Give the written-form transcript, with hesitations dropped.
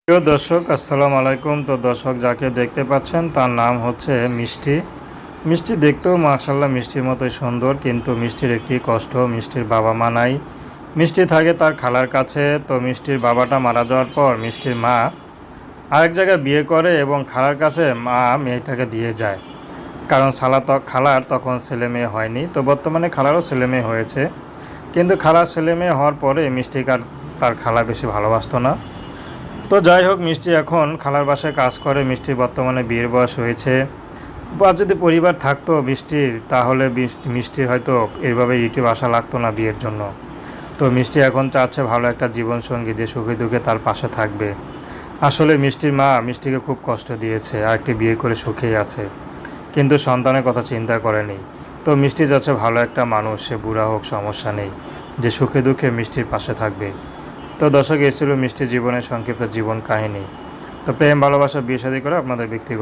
প্রিয় দর্শক, আসসালামু আলাইকুম। তো দর্শক যাকে দেখতে পাচ্ছেন তার নাম হচ্ছে মিষ্টি। মিষ্টি দেখতেও মাশাআল্লাহ মিষ্টির মতোই সুন্দর, কিন্তু মিষ্টির একটি কষ্ট, মিষ্টির বাবা মা নাই। মিষ্টি থাকে তার খালার কাছে। তো মিষ্টির বাবাটা মারা যাওয়ার পর মিষ্টির মা আরেক জায়গায় বিয়ে করে এবং খালার কাছে মা মেয়েটাকে দিয়ে যায়, কারণ খালার তখন ছেলে মেয়ে হয়নি। তো বর্তমানে খালারও ছেলে মেয়ে হয়েছে, কিন্তু খালার ছেলে মেয়ে হওয়ার পরে মিষ্টিকে আর তার খালা বেশি ভালোবাসতো না। তো যাই হোক, মিষ্টি এখন খালার বাসায় কাজ করে। মিষ্টির বর্তমানে বিয়ের বয়স হয়েছে। বা যদি পরিবার থাকতো মিষ্টির, তাহলে মিষ্টির হয়তো এইভাবে ইউটিউব আসা লাগতো না বিয়ের জন্য। তো মিষ্টি এখন চাচ্ছে ভালো একটা জীবনসঙ্গী যে সুখে দুঃখে তার পাশে থাকবে। আসলে মিষ্টির মা মিষ্টিকে খুব কষ্ট দিয়েছে, আর একটি বিয়ে করে সুখেই আছে, কিন্তু সন্তানের কথা চিন্তা করেনি। তো মিষ্টি যাচ্ছে ভালো একটা মানুষ, সে বুড়া হোক সমস্যা নেই, যে সুখে দুঃখে মিষ্টির পাশে থাকবে। তো দর্শক, এই ছিল মিষ্টি জীবনের সংক্ষিপ্ত জীবন কাহিনী। তো প্রেম ভালোবাসা বিয়ে শাদী করে আপনাদের ব্যক্তিগত